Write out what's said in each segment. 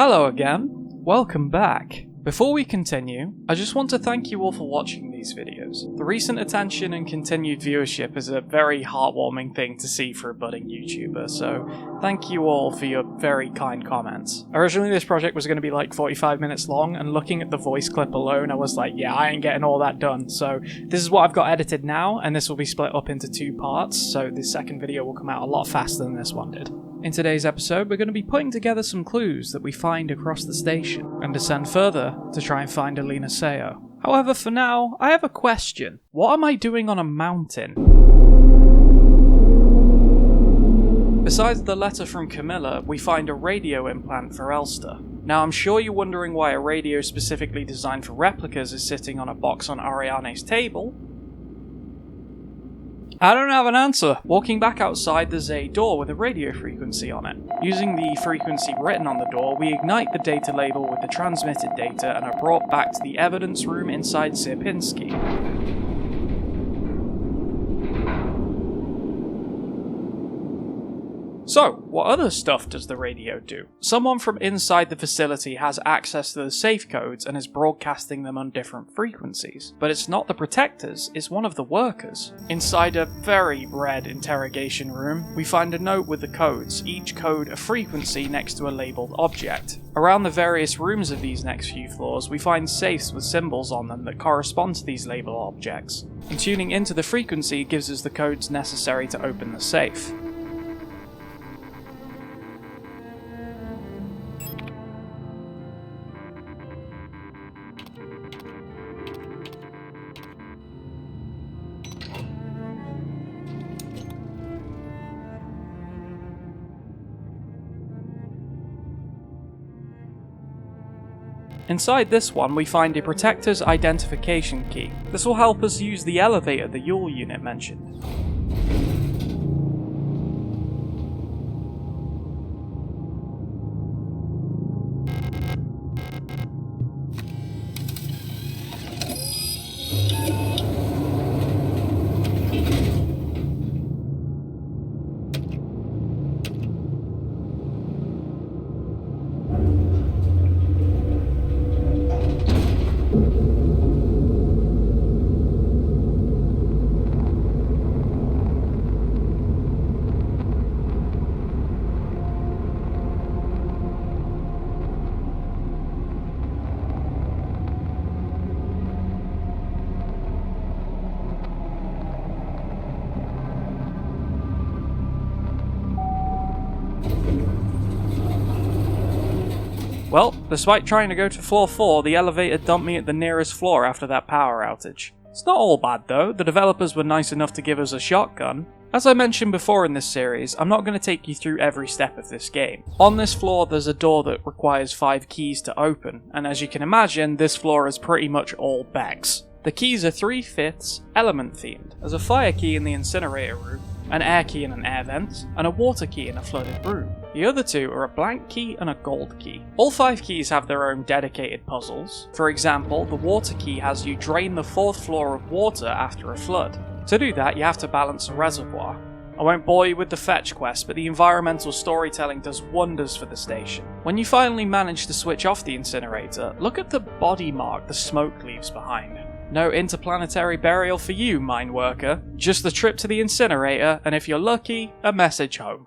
Hello again, welcome back. Before we continue, I just want to thank you all for watching these videos. The recent attention and continued viewership is a very heartwarming thing to see for a budding YouTuber, so thank you all for your very kind comments. Originally this project was going to be like 45 minutes long, and looking at the voice clip alone I was like, yeah, I ain't getting all that done, so this is what I've got edited now, and this will be split up into 2 parts, so the second video will come out a lot faster than this one did. In today's episode, we're going to be putting together some clues that we find across the station, and descend further to try and find Alina Seo. However, for now, I have a question. What am I doing on a mountain? Besides the letter from Camilla, we find a radio implant for Elster. Now, I'm sure you're wondering why a radio specifically designed for replicas is sitting on a box on Ariane's table. I don't have an answer. Walking back outside, there's a door with a radio frequency on it. Using the frequency written on the door, we ignite the data label with the transmitted data and are brought back to the evidence room inside Sierpinski. So, what other stuff does the radio do? Someone from inside the facility has access to the safe codes and is broadcasting them on different frequencies. But it's not the protectors, it's one of the workers. Inside a very red interrogation room, we find a note with the codes, each code a frequency next to a labelled object. Around the various rooms of these next few floors, we find safes with symbols on them that correspond to these labelled objects. And tuning into the frequency gives us the codes necessary to open the safe. Inside this one, we find a protector's identification key. This will help us use the elevator the Yule unit mentioned. Well, despite trying to go to floor 4, the elevator dumped me at the nearest floor after that power outage. It's not all bad though, the developers were nice enough to give us a shotgun. As I mentioned before in this series, I'm not going to take you through every step of this game. On this floor there's a door that requires 5 keys to open, and as you can imagine, this floor is pretty much all Beggs. The keys are 3/5 element themed. There's a fire key in the incinerator room, an air key in an air vent, and a water key in a flooded room. The other 2 are a blank key and a gold key. All 5 keys have their own dedicated puzzles. For example, the water key has you drain the 4th floor of water after a flood. To do that, you have to balance a reservoir. I won't bore you with the fetch quest, but the environmental storytelling does wonders for the station. When you finally manage to switch off the incinerator, look at the body mark the smoke leaves behind. No interplanetary burial for you, mine worker. Just the trip to the incinerator, and if you're lucky, a message home.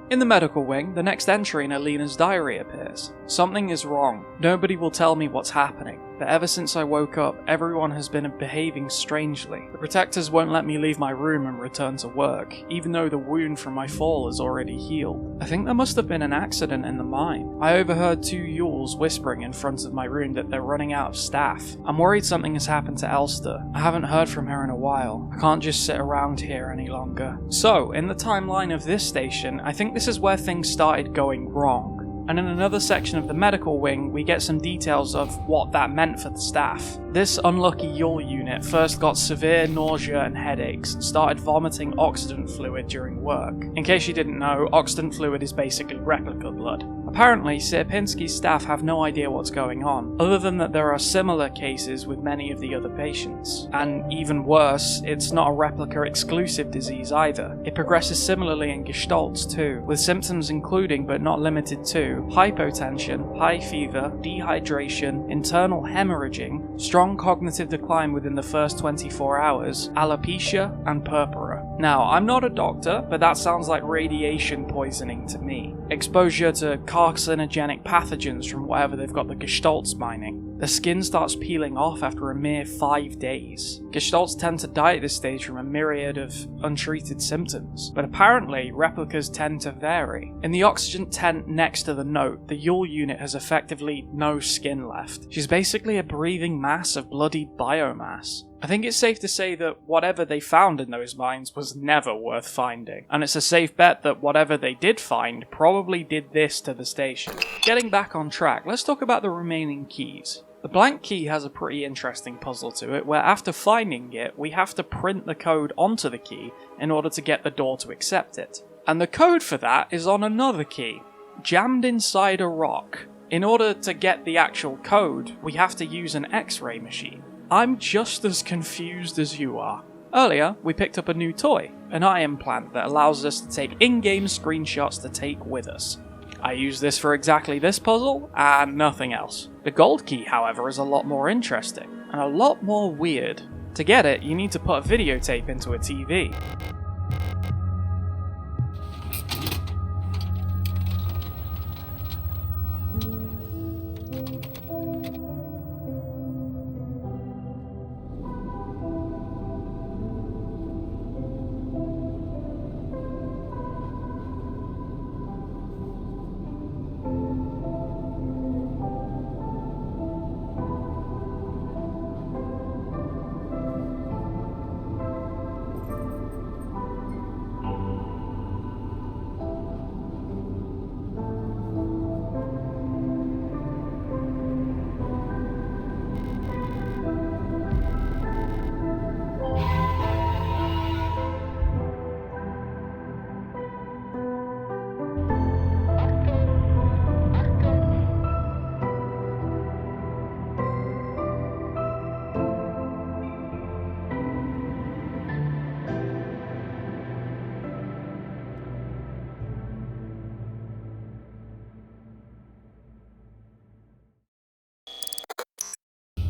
In the medical wing, the next entry in Alina's diary appears. Something is wrong. Nobody will tell me what's happening, but ever since I woke up, everyone has been behaving strangely. The protectors won't let me leave my room and return to work, even though the wound from my fall is already healed. I think there must have been an accident in the mine. I overheard 2 Yules whispering in front of my room that they're running out of staff. I'm worried something has happened to Elster. I haven't heard from her in a while. I can't just sit around here any longer. So, in the timeline of this station, I think this is where things started going wrong. And in another section of the medical wing, we get some details of what that meant for the staff. This unlucky Yule unit first got severe nausea and headaches, and started vomiting oxidant fluid during work. In case you didn't know, oxidant fluid is basically replica blood. Apparently, Sierpinski's staff have no idea what's going on, other than that there are similar cases with many of the other patients. And even worse, it's not a Replica exclusive disease either. It progresses similarly in Gestalts too, with symptoms including but not limited to hypotension, high fever, dehydration, internal hemorrhaging, strong cognitive decline within the first 24 hours, alopecia, and purpura. Now, I'm not a doctor, but that sounds like radiation poisoning to me. Exposure to carcinogenic pathogens from whatever they've got the Gestalts mining. The skin starts peeling off after a mere 5 days. Gestalts tend to die at this stage from a myriad of untreated symptoms, but apparently replicas tend to vary. In the oxygen tent next to the note, the Yule unit has effectively no skin left. She's basically a breathing mass of bloodied biomass. I think it's safe to say that whatever they found in those mines was never worth finding, and it's a safe bet that whatever they did find probably did this to the station. Getting back on track, let's talk about the remaining keys. The blank key has a pretty interesting puzzle to it, where after finding it, we have to print the code onto the key in order to get the door to accept it. And the code for that is on another key, jammed inside a rock. In order to get the actual code, we have to use an X-ray machine. I'm just as confused as you are. Earlier, we picked up a new toy, an eye implant that allows us to take in-game screenshots to take with us. I use this for exactly this puzzle, and nothing else. The gold key, however, is a lot more interesting, and a lot more weird. To get it, you need to put a videotape into a TV.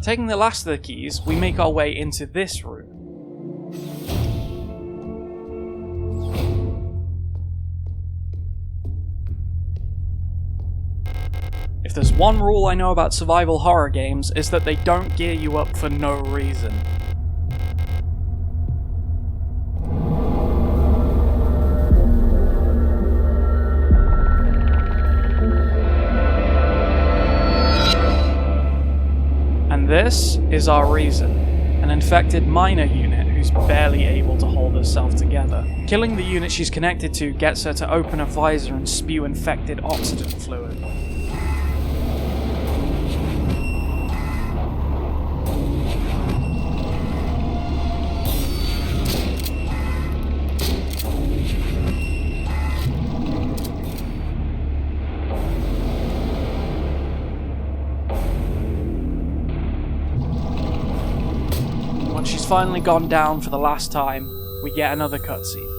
Taking the last of the keys, we make our way into this room. If there's one rule I know about survival horror games, it's that they don't gear you up for no reason. This is our reason, an infected minor unit who's barely able to hold herself together. Killing the unit she's connected to gets her to open a visor and spew infected oxygen fluid. She's finally gone down for the last time, we get another cutscene.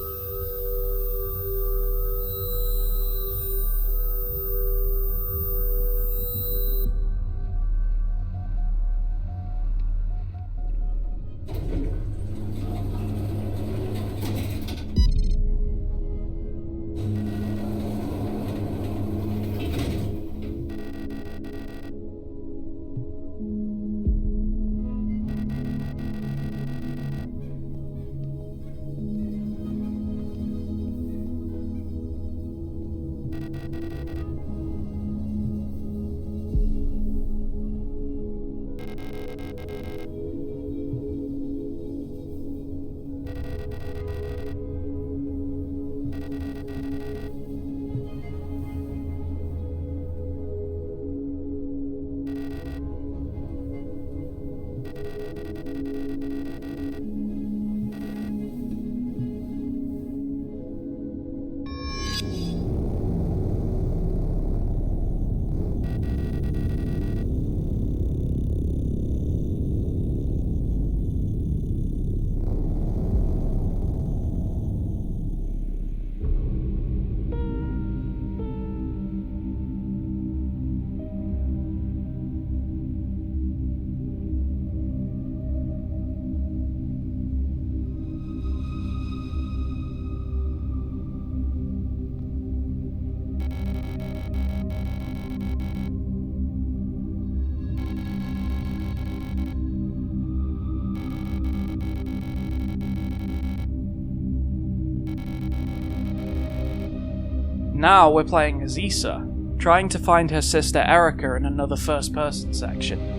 now we're playing as Issa, trying to find her sister Erica in another first-person section.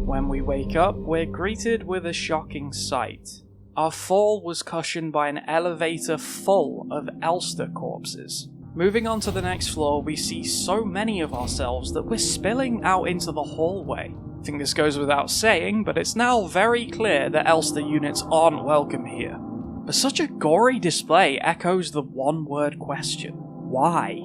When we wake up, we're greeted with a shocking sight. Our fall was cushioned by an elevator full of Elster corpses. Moving on to the next floor, we see so many of ourselves that we're spilling out into the hallway. I think this goes without saying, but it's now very clear that Elster units aren't welcome here. But such a gory display echoes the one-word question: why?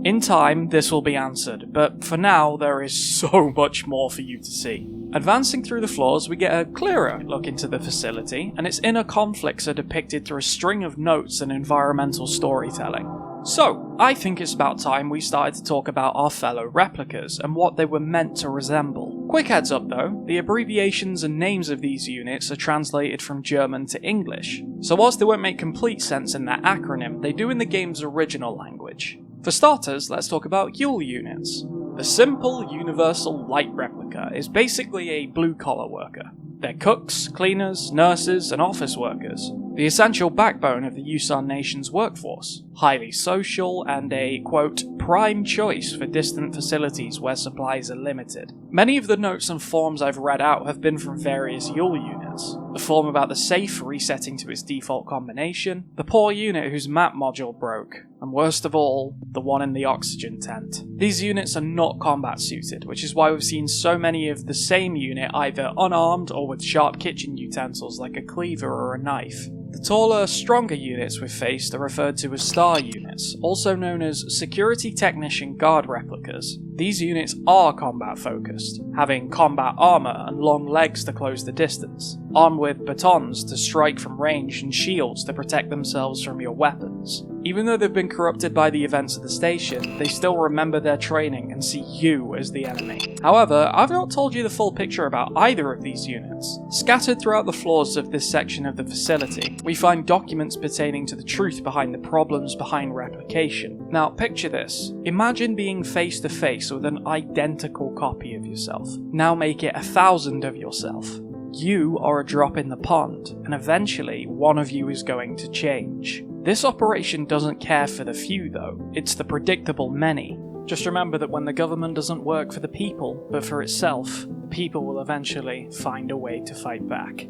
In time, this will be answered, but for now, there is so much more for you to see. Advancing through the floors, we get a clearer look into the facility, and its inner conflicts are depicted through a string of notes and environmental storytelling. So, I think it's about time we started to talk about our fellow replicas and what they were meant to resemble. Quick heads up though, the abbreviations and names of these units are translated from German to English, so whilst they won't make complete sense in their acronym, they do in the game's original language. For starters, let's talk about Yule units. The simple, universal light replica is basically a blue-collar worker. They're cooks, cleaners, nurses, and office workers, the essential backbone of the Yusan nation's workforce, highly social, and a, quote, prime choice for distant facilities where supplies are limited. Many of the notes and forms I've read out have been from various Yule units. The form about the safe resetting to its default combination, the poor unit whose map module broke, and worst of all, the one in the oxygen tent. These units are not combat suited, which is why we've seen so many of the same unit either unarmed or with sharp kitchen utensils like a cleaver or a knife. The taller, stronger units we've faced are referred to as star units, also known as security technician guard replicas. These units are combat focused, having combat armor and long legs to close the distance, armed with batons to strike from range and shields to protect themselves from your weapons. Even though they've been corrupted by the events of the station, they still remember their training and see you as the enemy. However, I've not told you the full picture about either of these units. Scattered throughout the floors of this section of the facility, we find documents pertaining to the truth behind the problems behind replication. Now, picture this. Imagine being face to face with an identical copy of yourself. Now make it 1,000 of yourself. You are a drop in the pond, and eventually one of you is going to change. This operation doesn't care for the few though, it's the predictable many. Just remember that when the government doesn't work for the people, but for itself, the people will eventually find a way to fight back.